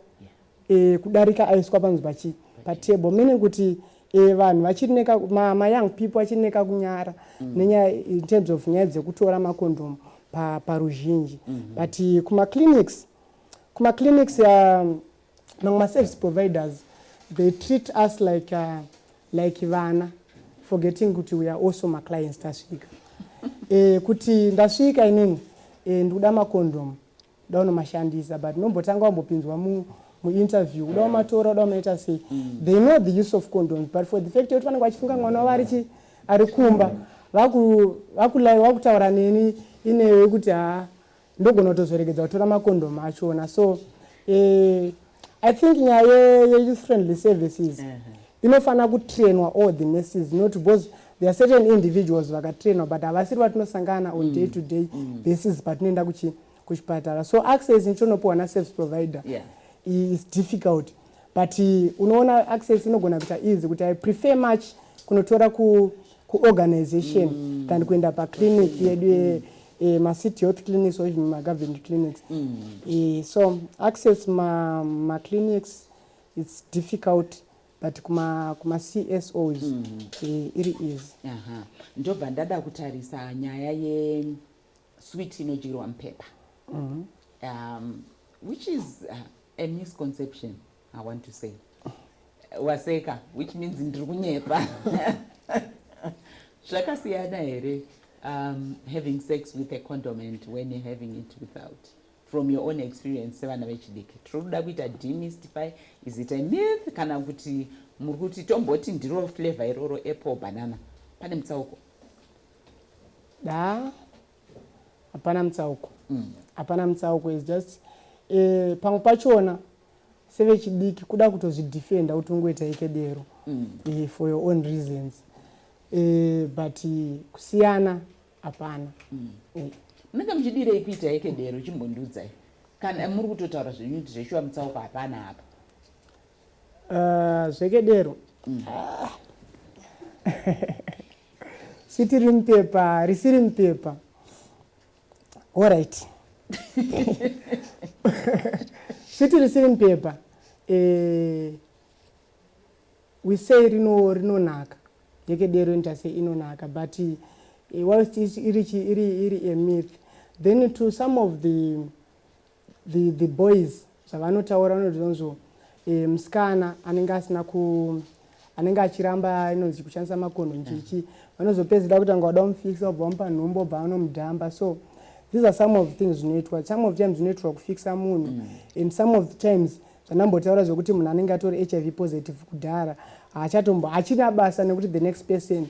kudarika aiswa panzi patable, meaning kuti vanhu vachirineka young people vachirineka kunyara nenyaya in terms of nyaya dzekutora maCondom paruzhinji. But kumaclinics mamwe service providers they treat us like vana, forgetting kuti we are also clients tasvika. Kuti ndasvika inini ndikuda maCondom ndaona mashandisa, but nombotanga wambopinzwa muinterview udawo matora udawo maita sei, they know the use of condoms, but for the fact yekuti vanenge vachifunga mwana wavo ari kumba vakutaura neni inewe yekuti ndogona kutozoregedza kutora maCondom achona. So I think nyaya ye-youth friendly services inofana kutrainwa all the nurses, not because there are certain individuals vakatrainwa but havasiri vatinosangana on day to day basis patinoenda kuchipatara. So access inchonopiwa na-service provider is difficult, but unoona access inogona kuita easy kuti I prefer much kunotora ku-organization than kuenda pa-clinic yedu ma-city health clinics or even ma-government clinics. So access ma-clinics it's difficult but kuma CSOs iri easy. Ndobva ndada kutarisa nyaya ye-sweet inodyirwa mupepa, which is a misconception, I want to say. Waseka, which means ndiri kunyepa. Zvakasiyana here, having sex with a condom and when you're having it without. From your own experience, sevana vechidiki. Tinoda kuita demystify, is it a myth? Kana kuti muri tomboti ndiro flavor iroro apple banana. Pane mutsauko? Da, hapana mutsauko. Hapana mutsauko, is just pamwe pachona sevechidiki kuda kutozvidefenda kuti ungoita yekedero for your own reasons. But kusiyana hapana. Munenge muchidirei kuita yekedero chimbondiudzai? Kana muri kutotaura zvenyu kuti zveshuwa mutsauko hapana apa? Zvekedero sitiri mupepa, risiri mupepa. All right. Sitiri risiri mupepa. We say rinonaka. Yekedero intase inonaka, but whilst iri a myth, then to some of the boys zvavanotaura vanodonzo musikana anenge asina anenge achiramba inonzi kushandisa maCondom chichi vanozopedzera kuti anga wada kumufikisa obva mupa nhumbu obva vanomudhamba. So these are some of the things zvinoitwa. Some of them zvinoitwa kufikisa munhu, and some of the times zvanambotaura zvokuti munhu anenge atori HIV positive kudhara hachina basa nekuti the next person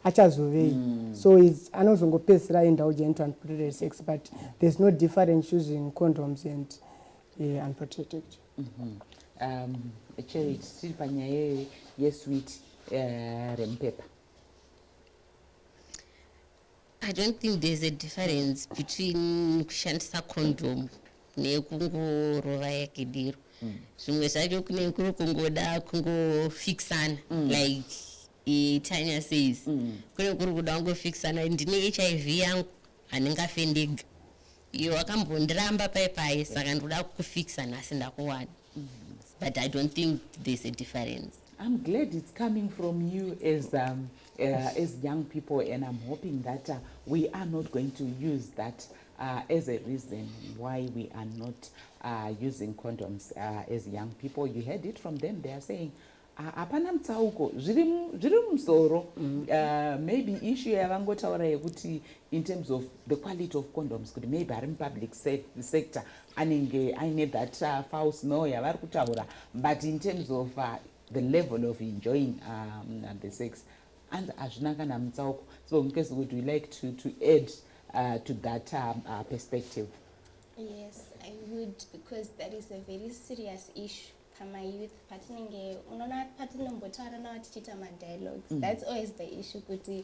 achazovei. So anozongopedzisira aindulge into unprotected sex, but there's no difference using condoms and unprotected. Charity, tiri panyaya yesweet remupepa. I don't think there's a difference between kushandisa condom nekungorova yekedero. Zvimwe zvacho kune kuri kungoda kungofikisana, like Tanya says. Kune kuri kuda kungofikisana, ndine HIV yangu handingafe ndega. Iwe wakambondiramba paipai saka ndoda kukufikisana asi ndakuwana. But I don't think there's a difference. I'm glad it's coming from you as young people, and I'm hoping that we are not going to use that as a reason why we are not using condoms as young people. You heard it from them. They are saying, apana mutsauko zviri musoro. Maybe issue yavangotaura yekuti in terms of the quality of condoms, kuti maybe ari public sector anenge aine that foul smell yavari kutaura, but in terms of the level of enjoying the sex, and hazvina kana mutsauko. So in case would we like to add to that perspective? Yes, I would, because that is a very serious issue. Kama youth patinenge unaona patinombotaura navo tichiita madialogues, that's always the issue, kuti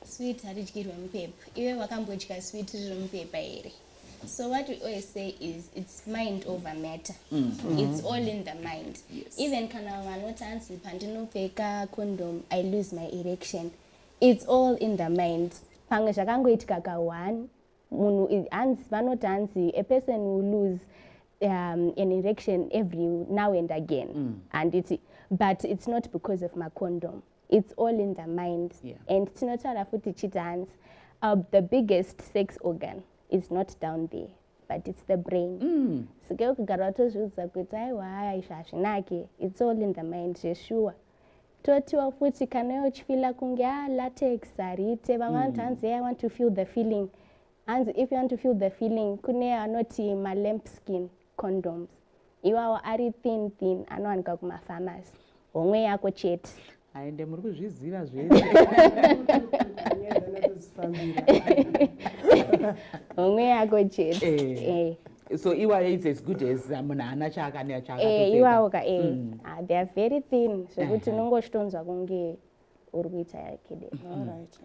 sweet haridyirwe mupepa, iwe wakambodya sweet riri mupepa here. So what we always say is it's mind over matter. It's all in the mind. Yes. Even kana vanotanzi pandinopfeka condom I lose my erection, it's all in the mind. Pamwe zvakangoitika ka1 munhu vanotanzi a person will lose an erection every now and again, but it's not because of maCondom. It's all in the mind. And tinotaura futi chiti the biggest sex organ is not down there, but it's the brain. Sike kugara tozviudza kuti aiwa izvi hazvinake, it's all in the mind zveshuwa. Totiwa futi kana iwe uchifila kunge latex harite, vamwe vanoti hanzi I want to feel the feeling. And if you want to feel the feeling, kune anoti lamp skin condoms. Iwawo ari thin anowanika kumapharmacy. Homwe yako chete. Aende muri kuzviziva zvese. Homwe yako chete. So iwayo it's as good as munhu ana chaakane chaakatopfeka. Iwawo ka they are very thin. Zvekuti unongochitonzwa kunge uri kuita yekedero. All right.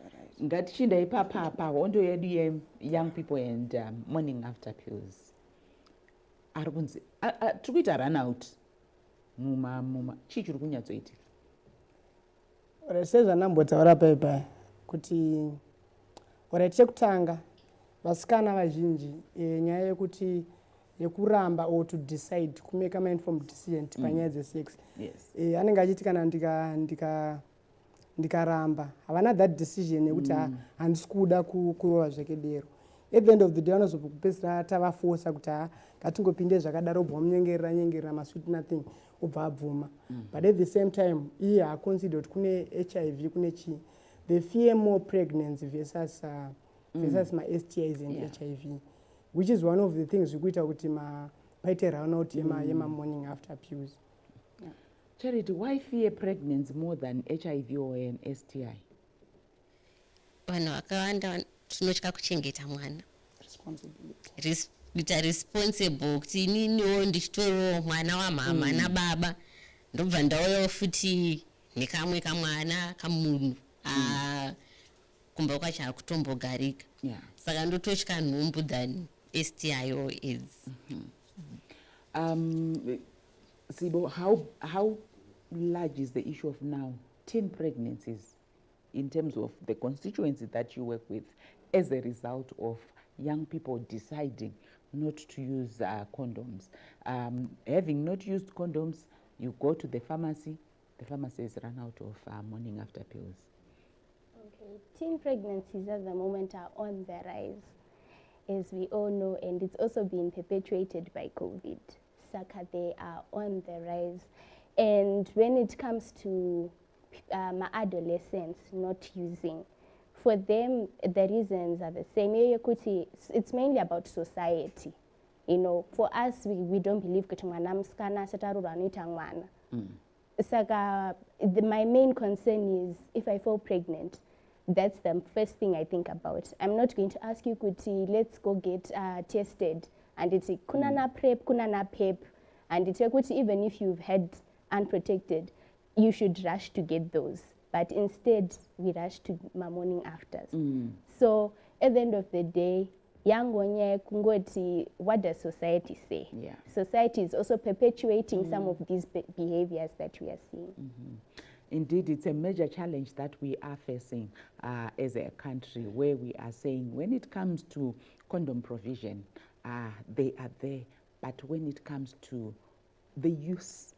Ngatichinda ipapa hondo yedu ye-young people and morning after pills. Ari kunzi tiri kuita run out muma chii chiri kunyatsoitika? Sezvanambotaura paipai kuti chekutanga vasikana vazhinji nyaya yekuti yekuramba or to decide, to make a informed decision panyaya dzesex. Yes. Anenge achiti kana ndikaramba havana that decision yekuti handisi kuda kurova zvekedero. At the end of the day vanozopedzisira tavafosa kuti ngatingopinde zvakadaro, obva munyengerera masweet nothing, obva abvuma. But at the same time iye haaconsider kuti kune HIV, kune chii. They fear more pregnancy versus ma-STIs and HIV, which is one of the things zvikuita kuti paite runout yema-morning after pills. Charity, why fear pregnancy more than HIV or an STI? Vanhu vakawanda tinotya kuchengeta mwana. Responsibility. Kuita responsible kuti ininiwo ndichitorowo mwana wamama nababa ndobva ndauyawo futi nekamwe kamwana kamunhu kumba kwacho hakutombogarika. Saka ndototya nhumbu than STI or AIDS. Sibo, how large is the issue of now teen pregnancies in terms of the constituency that you work with as a result of young people deciding not to use condoms? Having not used condoms, you go to the pharmacy has run out of morning after pills. Okay, teen pregnancies at the moment are on the rise, as we all know, and it's also being perpetuated by COVID. Saka, they are on the rise. And when it comes to my adolescents not using, for them the reasons are the same. It's mainly about society. You know, for us we don't believe kuti mwana musikana satarura anoita mwana. Saka my main concern is if I fall pregnant, that's the first thing I think about. I'm not going to ask you kuti let's go get tested and it's kunana prep, kunana pep, and it's kuti even if you've had unprotected, you should rush to get those. But instead, we rush to my morning afters. So at the end of the day, what does society say? Society is also perpetuating some of these behaviors that we are seeing. Indeed, it's a major challenge that we are facing as a country, where we are saying when it comes to condom provision, they are there. But when it comes to the use,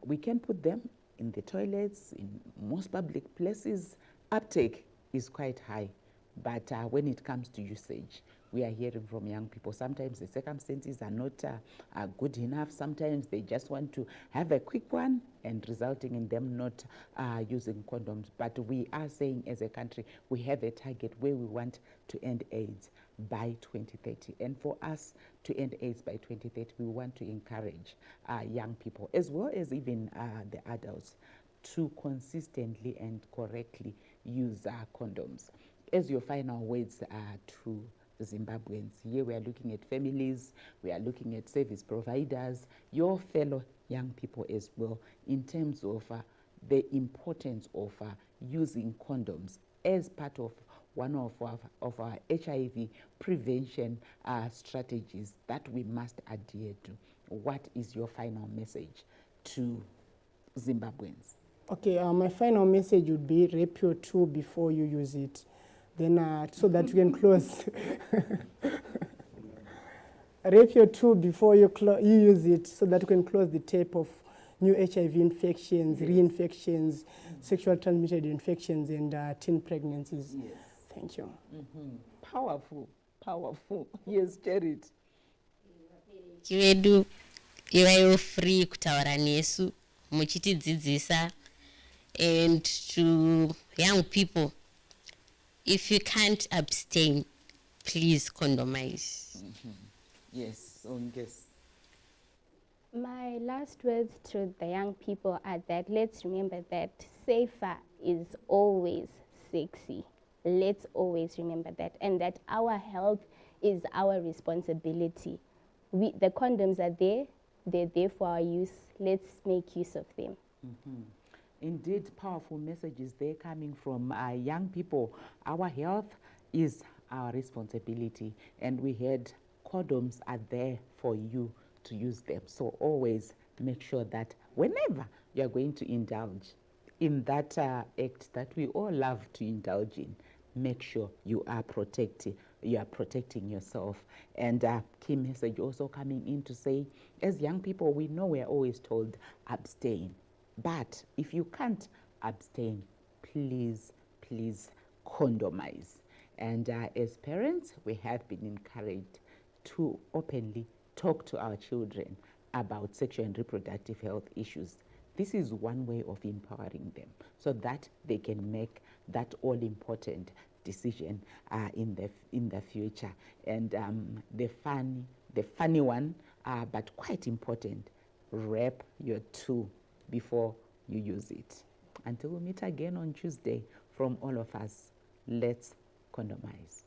we can put them in the toilets, in most public places. Uptake is quite high. But when it comes to usage, we are hearing from young people, sometimes the circumstances are not good enough. Sometimes they just want to have a quick one, and resulting in them not using condoms. But we are saying as a country, we have a target where we want to end AIDS by 2030. And for us to end AIDS by 2030, we want to encourage young people, as well as even the adults, to consistently and correctly use condoms. As your final words to Zimbabweans, here we are looking at families, we are looking at service providers, your fellow young people as well, in terms of the importance of using condoms as part of one of our HIV prevention strategies that we must adhere to. What is your final message to Zimbabweans? Okay, my final message would be rape your tool before you use it. Then so that you can close. Rape your tool before you use it, so that you can close the tape of new HIV infections, reinfections, sexual transmitted infections, and teen pregnancies. Thank you. Powerful. Yes, Jared. Chiwedu, iwayo free kutaura nesu, muchitidzidzisa, and to young people, if you can't abstain, please condomize. Yes, yes. My last words to the young people are that let's remember that safer is always sexy. Let's always remember that, and that our health is our responsibility. The condoms are there, they're there for our use. Let's make use of them. Indeed, powerful messages there coming from young people. Our health is our responsibility, and we had condoms are there for you to use them. So always make sure that whenever you are going to indulge in that act that we all love to indulge in, make sure you are protected you are protecting yourself. And key message also coming in to say, as young people, we know we're always told abstain. But if you can't abstain, please, please condomize. And as parents, we have been encouraged to openly talk to our children about sexual and reproductive health issues. This is one way of empowering them so that they can make that all-important decision in the future. And the funny one, but quite important, wrap your tool before you use it. Until we meet again on Tuesday, from all of us, let's condomize.